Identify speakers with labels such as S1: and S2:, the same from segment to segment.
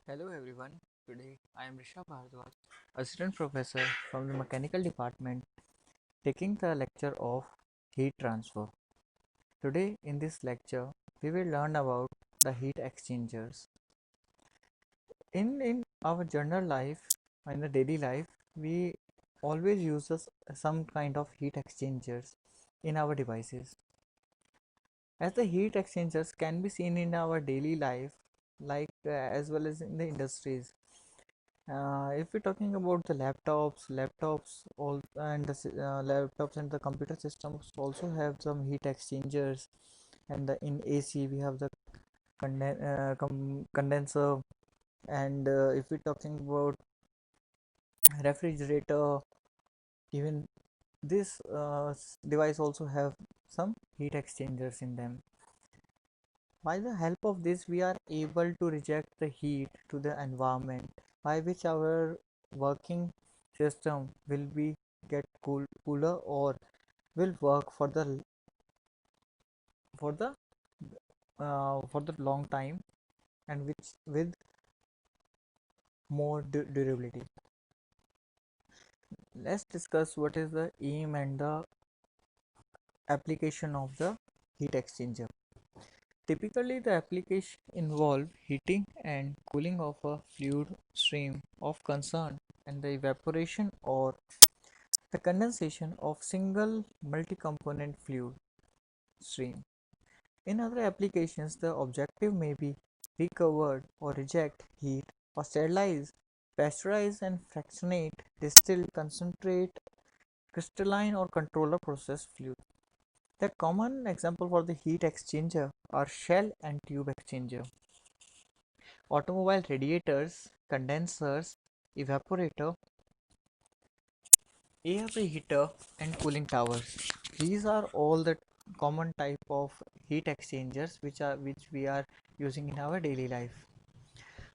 S1: Hello everyone. Today I am RISHABH, Assistant Professor from the Mechanical Department, taking the lecture of heat transfer. Today in this lecture, we will learn about the heat exchangers. In our general life, in the daily life, we always use some kind of heat exchangers in our devices. As the heat exchangers can be seen in our daily life, as well as in the industries. If we're talking about the laptops all and the laptops and the computer systems also have some heat exchangers, and in AC we have the condenser, and if we're talking about refrigerator, even this device also have some heat exchangers in them. By the help of this, we are able to reject the heat to the environment, by which our working system will be get cooler or will work for for the for the long time, and which with more durability. Let's discuss what is the aim and the application of the heat exchanger. Typically, the application involve heating and cooling of a fluid stream of concern, and the evaporation or the condensation of single multi-component fluid stream. In other applications, the objective may be recovered or reject heat or sterilize, pasteurize and fractionate, distill, concentrate, crystalline or controller process fluid. The common example for the heat exchanger are shell and tube exchanger, automobile radiators, condensers, evaporator, air heater and cooling towers. These are all the common type of heat exchangers which we are using in our daily life.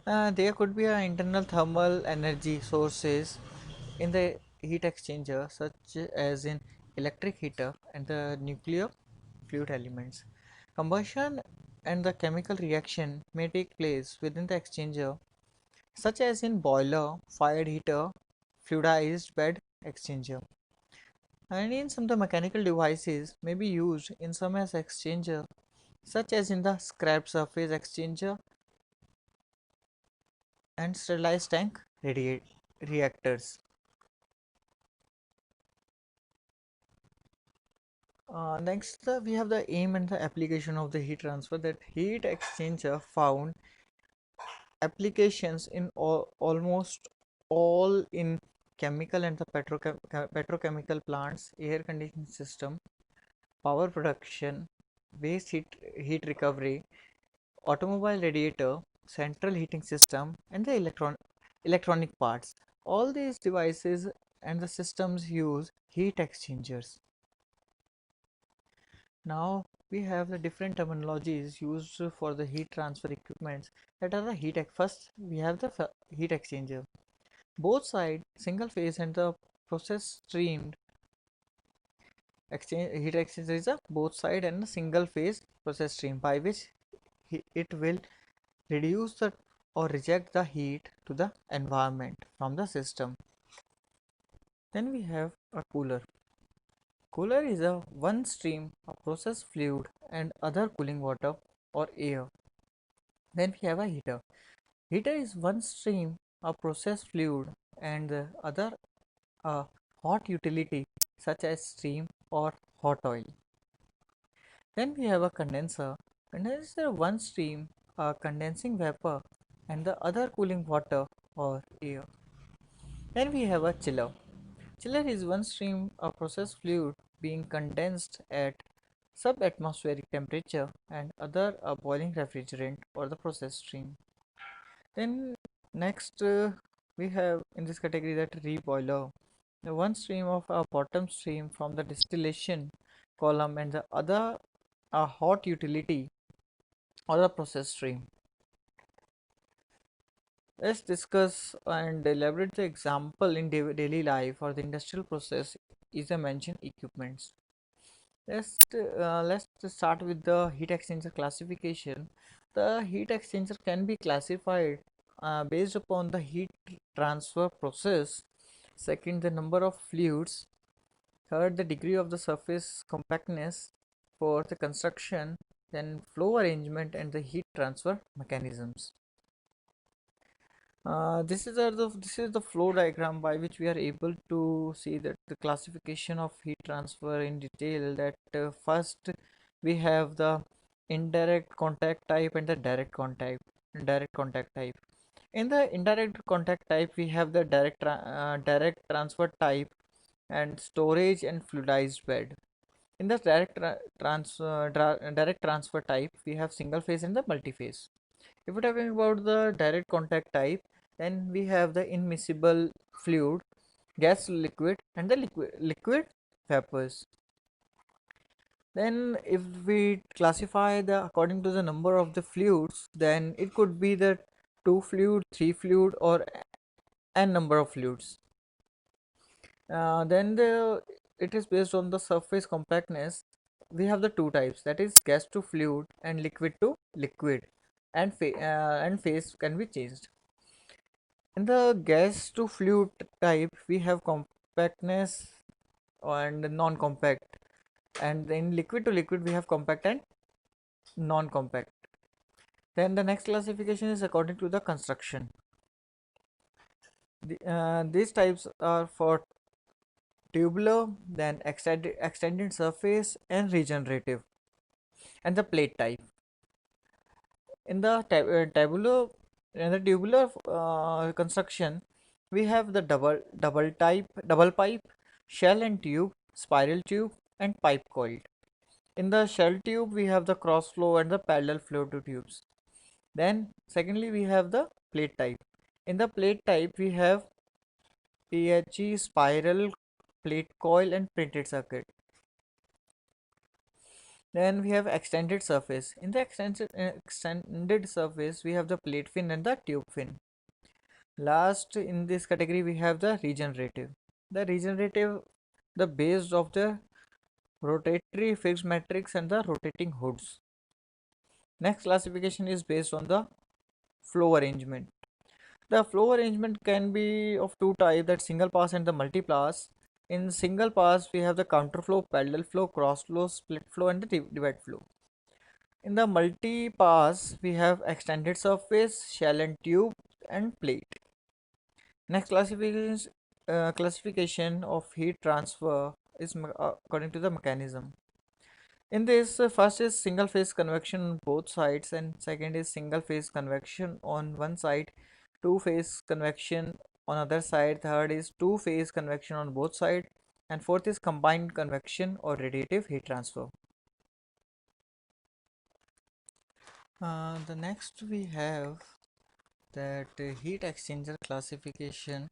S1: There could be internal thermal energy sources in the heat exchanger, such as in electric heater and the nuclear fluid elements. Combustion and the chemical reaction may take place within the exchanger, such as in boiler, fired heater, fluidized bed exchanger. And in some of the mechanical devices may be used in some as exchanger, such as in the scrap surface exchanger and sterilized tank reactors. Next, we have the aim and the application of the heat transfer. That heat exchanger found applications in almost all in chemical and the petrochemical plants, air conditioning system, power production, waste heat recovery, automobile radiator, central heating system, and the electronic parts. All these devices and the systems use heat exchangers. Now we have the different terminologies used for the heat transfer equipments, that are the first we have the heat exchanger. Both side single phase and the process streamed heat exchanger is a both side and a single phase process stream, by which it will reduce the or reject the heat to the environment from the system. Then we have a cooler. Cooler is a one stream of processed fluid and other cooling water or air. Then we have a heater. Heater is one stream of processed fluid and the other a hot utility such as steam or hot oil. Then we have a condenser. Condenser is one stream, a condensing vapor, and the other cooling water or air. Then we have a chiller. Chiller is one stream of processed fluid being condensed at subatmospheric temperature and other a boiling refrigerant or the process stream. Then next we have in this category that reboiler. The one stream of a bottom stream from the distillation column and the other a hot utility or the process stream. Let's discuss and elaborate the example in daily life or the industrial process is the mentioned equipments. Let's start with the heat exchanger classification. The heat exchanger can be classified based upon the heat transfer process. Second, the number of fluids. Third, the degree of the surface compactness. Fourth, the construction. Then flow arrangement and the heat transfer mechanisms. This is the flow diagram by which we are able to see that the classification of heat transfer in detail. That first we have the indirect contact type and the direct contact type. In the indirect contact type, we have the direct transfer type and storage and fluidized bed. In the direct transfer type, we have single phase and the multi-phase. If we're talking about the direct contact type, then we have the immiscible fluid, gas liquid, and the liquid vapors. Then if we classify the according to the number of the fluids, then it could be the 2 fluid, 3 fluid, or n number of fluids. Then it is based on the surface compactness. We have the two types, that is gas to fluid and liquid to liquid, and phase can be changed. In the gas to fluid type, we have compactness and non-compact, and in liquid to liquid we have compact and non-compact. Then the next classification is according to the construction. These types are for tubular, then extended surface, and regenerative, and the plate type. In the tubular construction, we have the double pipe, shell and tube, spiral tube, and pipe coiled. In the shell tube, we have the cross flow and the parallel flow to tubes. Then secondly, we have the plate type. In the plate type, we have PHE, spiral, plate coil, and printed circuit. Then we have extended surface. In the extended surface, we have the plate fin and the tube fin. Last in this category, we have the regenerative. The regenerative, the base of the rotatory fixed matrix and the rotating hoods. Next classification is based on the flow arrangement. The flow arrangement can be of two types, that single pass and the multi pass. In single pass, we have the counter flow, parallel flow, cross flow, split flow, and the divide flow. In the multi pass, we have extended surface, shell and tube, and plate. Next classification of heat transfer is according to the mechanism. In this, first is single phase convection on both sides, and second is single phase convection on one side, two phase convection on other side, third is two phase convection on both sides, and fourth is combined convection or radiative heat transfer. The next we have that heat exchanger classification,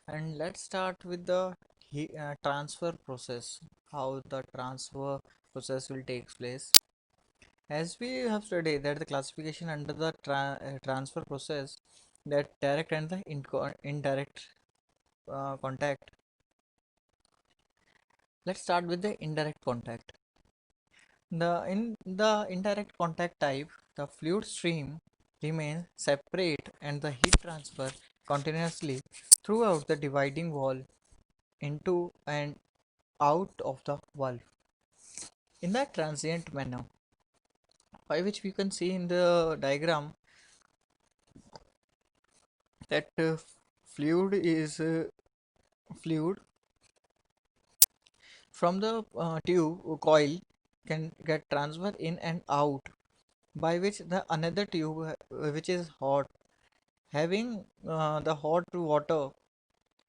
S1: and let's start with the transfer process, how the transfer process will take place. As we have studied that the classification under the transfer process, that direct and the indirect contact. Let's start with the indirect contact. In the indirect contact type, the fluid stream remains separate and the heat transfer continuously throughout the dividing wall into and out of the valve in that transient manner, by which we can see in the diagram that fluid from the tube coil can get transferred in and out, by which the another tube which is hot, having the hot water,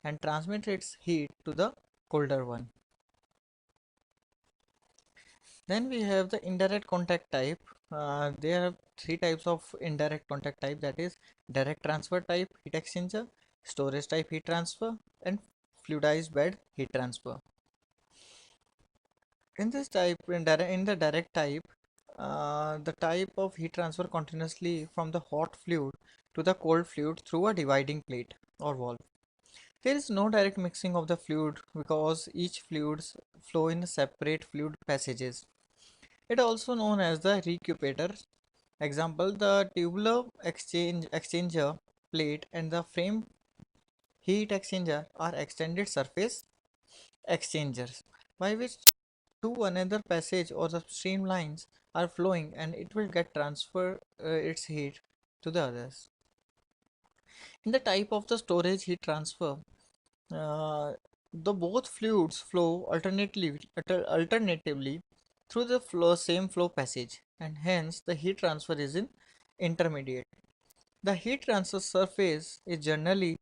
S1: and transmit its heat to the colder one. Then we have the indirect contact type. There are three types of indirect contact type, that is direct transfer type heat exchanger, storage type heat transfer, and fluidized bed heat transfer. In this type, in the direct type, the type of heat transfer continuously from the hot fluid to the cold fluid through a dividing plate or valve. There is no direct mixing of the fluid because each fluids flow in separate fluid passages. It also known as the recuperator. Example, the tubular exchanger plate and the frame heat exchanger are extended surface exchangers, by which two another passage or the streamlines are flowing and it will get transfer its heat to the others. In the type of the storage heat transfer, uh, the both fluids flow alternatively through the same flow passage, and hence the heat transfer is in intermediate. The heat transfer surface is generally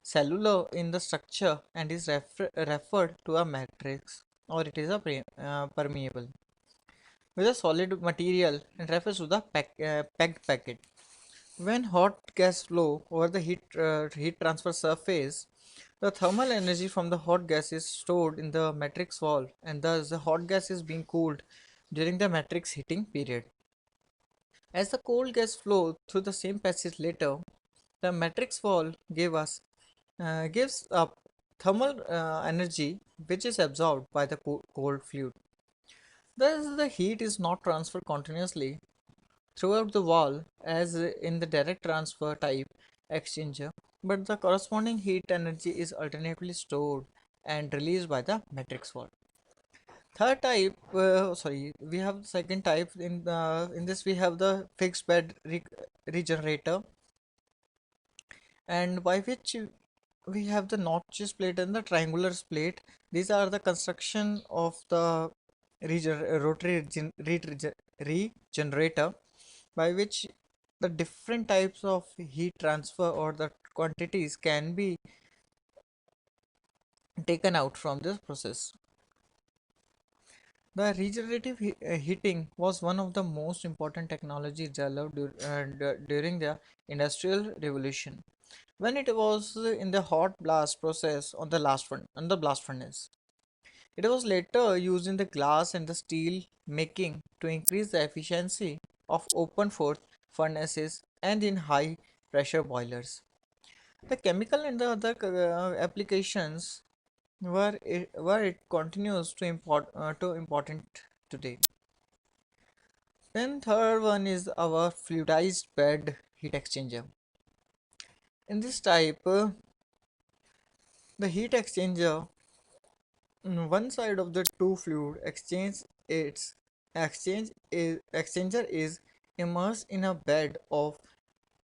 S1: cellular in the structure and is referred to a matrix, or it is a permeable with a solid material and refers to the pegged packet. When hot gas flow over the heat transfer surface, the thermal energy from the hot gas is stored in the matrix wall, and thus the hot gas is being cooled during the matrix heating period. As the cold gas flow through the same passage later, the matrix wall gives up thermal energy which is absorbed by the cold fluid. Thus, the heat is not transferred continuously throughout the wall as in the direct transfer type exchanger, but the corresponding heat energy is alternatively stored and released by the matrix wall. Third type, we have the second type. In this we have the fixed bed regenerator, and by which we have the notches plate and the triangular plate. These are the construction of the rotary regenerator, by which the different types of heat transfer or the quantities can be taken out from this process. The regenerative heating was one of the most important technologies developed during the Industrial Revolution, when it was in the hot blast process on the blast furnace. It was later used in the glass and the steel making to increase the efficiency of open force furnaces and in high pressure boilers. The chemical and the other applications where it continues to important today. Then third one is our fluidized bed heat exchanger. In this type, the heat exchanger, one side of the two fluid exchanger is immersed in a bed of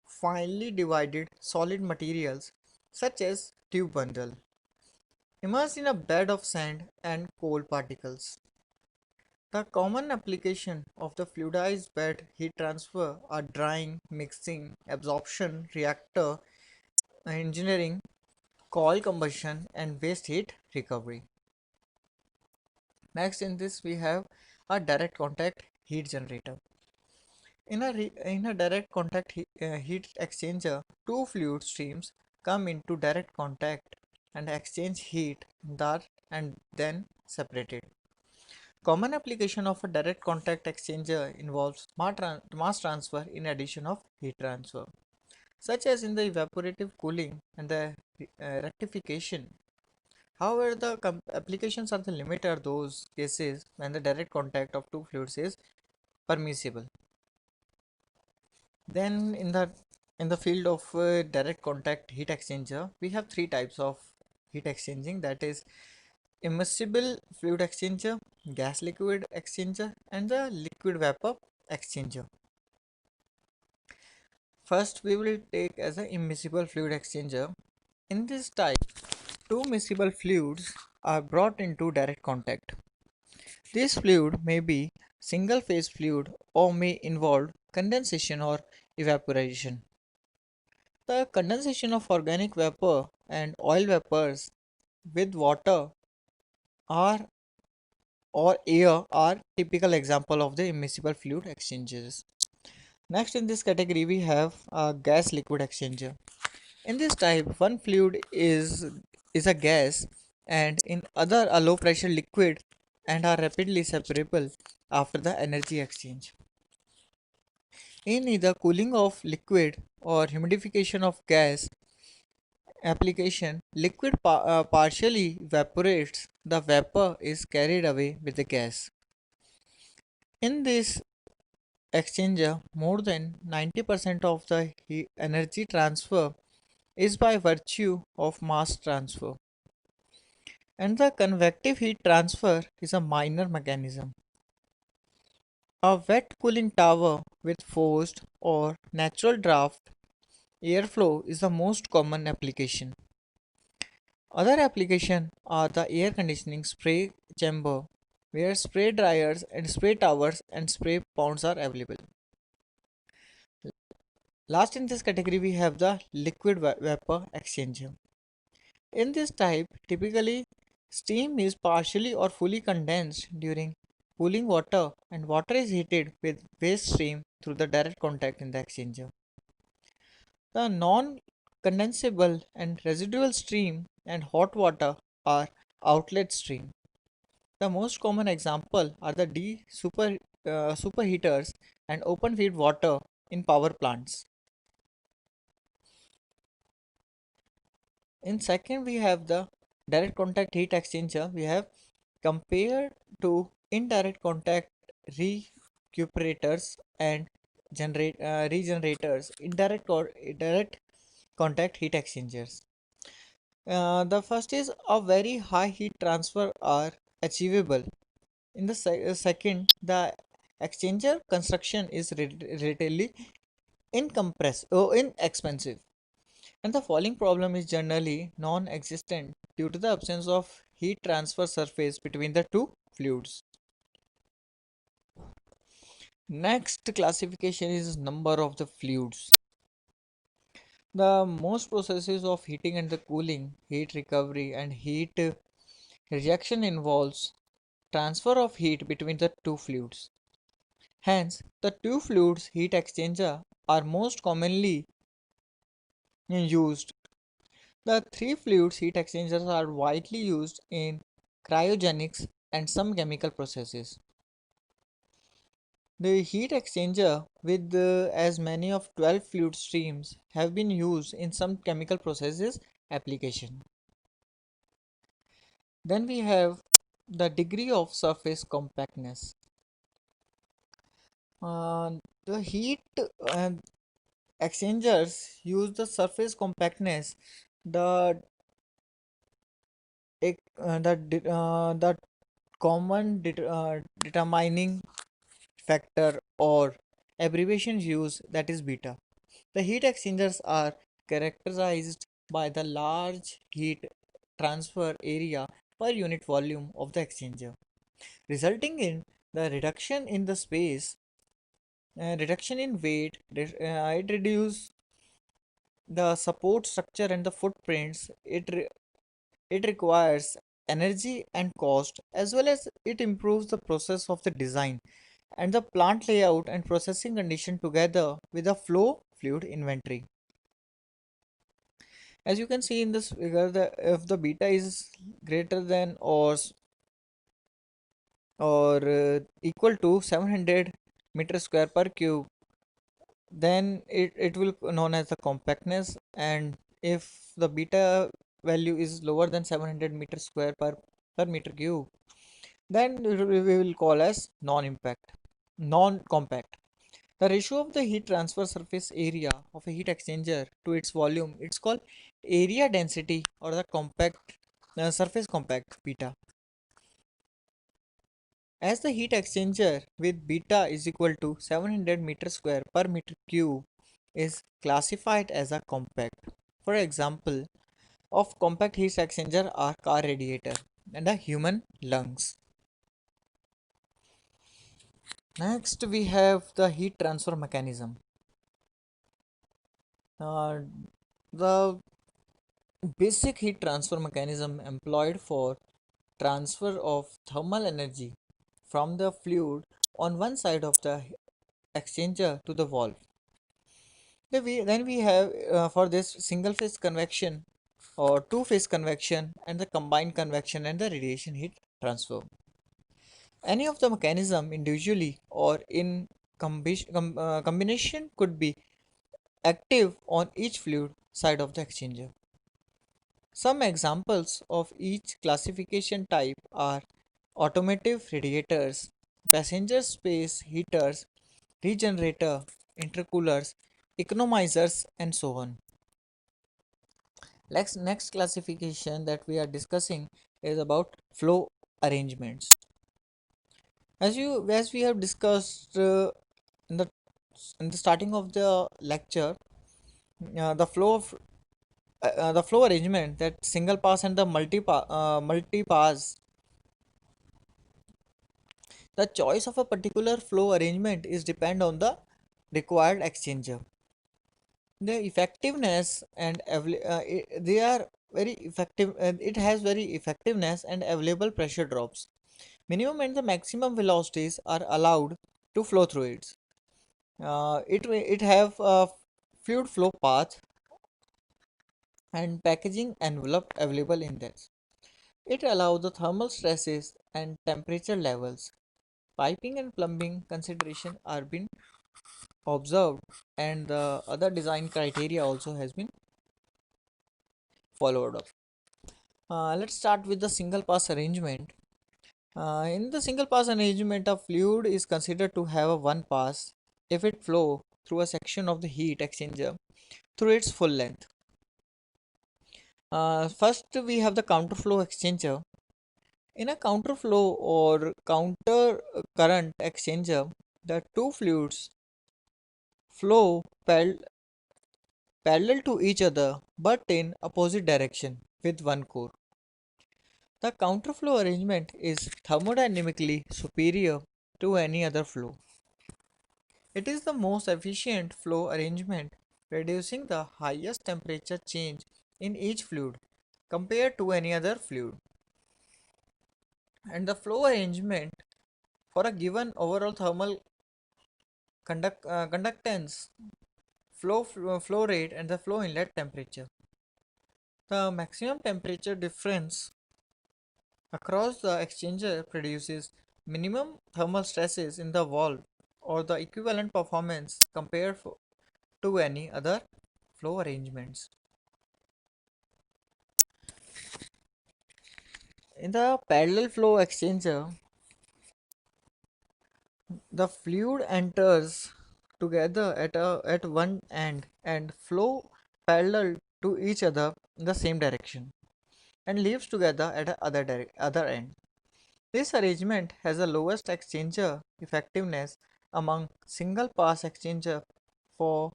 S1: finely divided solid materials such as tube bundle, immersed in a bed of sand and coal particles. The common application of the fluidized bed heat transfer are drying, mixing, absorption, reactor engineering, coil combustion, and waste heat recovery. Next in this we have a direct contact heat generator. In a direct contact heat exchanger, two fluid streams come into direct contact and exchange heat that and then separated. Common application of a direct contact exchanger involves mass transfer in addition of heat transfer, such as in the evaporative cooling and the rectification. However, the applications are the limit are those cases when the direct contact of two fluids is permissible. Then in the field of direct contact heat exchanger, we have three types of heat exchanging, that is immersible fluid exchanger, gas liquid exchanger, and the liquid vapor exchanger. First, we will take as an immiscible fluid exchanger. In this type, two miscible fluids are brought into direct contact. This fluid may be single phase fluid or may involve condensation or evaporation. The condensation of organic vapor and oil vapors with water are or air are typical example of the immiscible fluid exchanges. Next in this category we have a gas liquid exchanger. In this type, one fluid is a gas and in other a low pressure liquid and are rapidly separable after the energy exchange. In either cooling of liquid or humidification of gas application, liquid partially evaporates, the vapor is carried away with the gas. In this exchanger, more than 90% of the energy transfer is by virtue of mass transfer, and the convective heat transfer is a minor mechanism. A wet cooling tower with forced or natural draft airflow is the most common application. Other applications are the air conditioning spray chamber, where spray dryers and spray towers and spray ponds are available. Last in this category, we have the liquid vapor exchanger. In this type, typically steam is partially or fully condensed during cooling water, and water is heated with waste stream through the direct contact in the exchanger. The non-condensable and residual stream and hot water are outlet stream. The most common example are the superheaters and open feed water in power plants. In second, we have the direct contact heat exchanger. We have compared to indirect contact recuperators and regenerators, direct contact heat exchangers. The first is a very high heat transfer are achievable. In the second, the exchanger construction is relatively inexpensive, and the falling problem is generally non-existent due to the absence of heat transfer surface between the two fluids. Next classification is number of the fluids. The most processes of heating and the cooling, heat recovery and heat rejection involves transfer of heat between the two fluids. Hence, the two fluids heat exchanger are most commonly used. The three fluids heat exchangers are widely used in cryogenics and some chemical processes. The heat exchanger with as many of 12 fluid streams have been used in some chemical processes application. Then we have the degree of surface compactness. The heat exchangers use the surface compactness, the the common determining factor or abbreviation used, that is beta. The heat exchangers are characterized by the large heat transfer area per unit volume of the exchanger, resulting in the reduction in the space, reduction in weight. It reduces the support structure and the footprints. It requires energy and cost, as well as it improves the process of the design and the plant layout and processing condition together with the flow fluid inventory. As you can see in this figure, if the beta is greater than or equal to 700 meter square per cube, then it will known as the compactness, and if the beta value is lower than 700 meter square per meter cube, then we will call as non-compact. The ratio of the heat transfer surface area of a heat exchanger to its volume, it's called area density or the surface compact beta. As the heat exchanger with beta is equal to 700 meter square per meter cube is classified as a compact. For example, of compact heat exchanger are car radiator and a human lungs. Next, we have the heat transfer mechanism. Uh, the basic heat transfer mechanism employed for transfer of thermal energy from the fluid on one side of the exchanger to the valve. Then we have for this single phase convection or two phase convection and the combined convection and the radiation heat transfer. Any of the mechanism individually or in combination could be active on each fluid side of the exchanger. Some examples of each classification type are automotive radiators, passenger space heaters, regenerator, intercoolers, economizers, and so on. Next classification that we are discussing is about flow arrangements. As we have discussed in the starting of the lecture, the flow arrangement, that single pass and the multi pass. The choice of a particular flow arrangement is depend on the required exchanger. The effectiveness and they are very effective, and it has very effectiveness and available pressure drops. Minimum and the maximum velocities are allowed to flow through it. It have a fluid flow path and packaging envelope available in this. It allows the thermal stresses and temperature levels. Piping and plumbing consideration are being observed, and the other design criteria also has been followed up. Let's start with the single pass arrangement. In the single pass arrangement, a fluid is considered to have a one pass if it flow through a section of the heat exchanger through its full length. First, we have the counterflow exchanger. In a counterflow or counter current exchanger, the two fluids flow parallel to each other but in opposite direction with one core. The counterflow arrangement is thermodynamically superior to any other flow. It is the most efficient flow arrangement, reducing the highest temperature change in each fluid compared to any other fluid. And the flow arrangement for a given overall thermal conductance, flow rate, and the flow inlet temperature. The maximum temperature difference across the exchanger produces minimum thermal stresses in the valve or the equivalent performance compared to any other flow arrangements. In the parallel flow exchanger, the fluid enters together at one end and flow parallel to each other in the same direction and leaves together at the other end. This arrangement has the lowest exchanger effectiveness among single pass exchanger for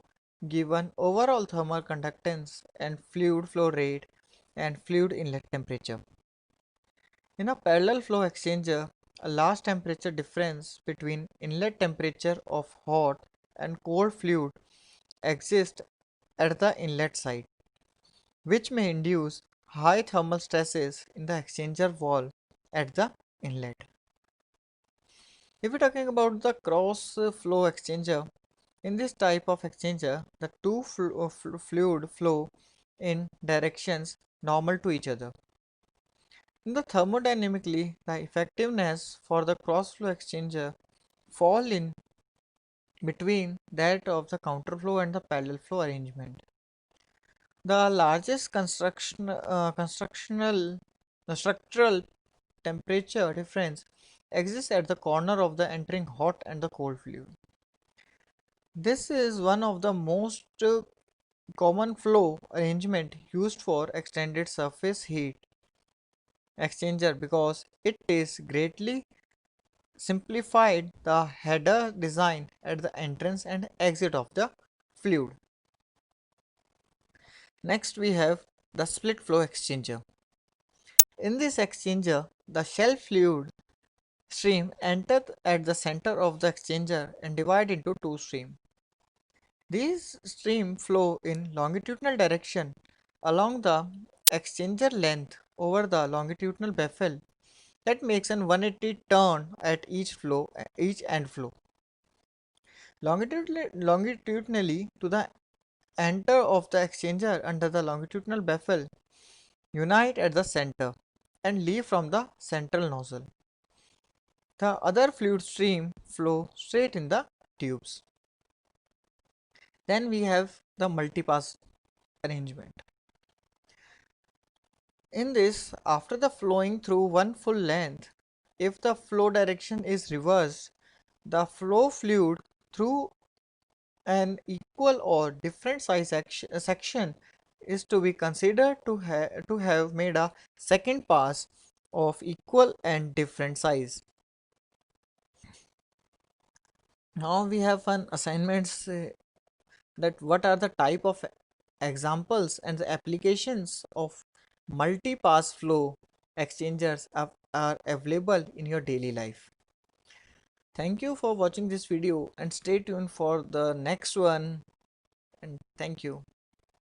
S1: given overall thermal conductance and fluid flow rate and fluid inlet temperature. In a parallel flow exchanger, a large temperature difference between inlet temperature of hot and cold fluid exists at the inlet side, which may induce high thermal stresses in the exchanger wall at the inlet. If we're talking about the cross flow exchanger, in this type of exchanger, the two fluid flow in directions normal to each other. In the thermodynamically, the effectiveness for the cross flow exchanger fall in between that of the counterflow and the parallel flow arrangement. The largest structural temperature difference exists at the corner of the entering hot and the cold fluid. This is one of the most common flow arrangement used for extended surface heat exchanger because it is greatly simplified the header design at the entrance and exit of the fluid. Next we have the split flow exchanger. In this exchanger, the shell fluid stream enters at the center of the exchanger and divide into two streams. These streams flow in longitudinal direction along the exchanger length over the longitudinal baffle that makes an 180 turn at each end flow. Longitudinally to the enter of the exchanger under the longitudinal baffle unite at the center and leave from the central nozzle. The other fluid stream flow straight in the tubes. Then we have the multipass arrangement. In this, after the flowing through one full length, if the flow direction is reversed, the flow fluid through an equal or different size section is to be considered to have made a second pass of equal and different size. Now we have one assignments that what are the type of examples and the applications of multi-pass flow exchangers are available in your daily life. Thank you for watching this video and stay tuned for the next one, and thank you.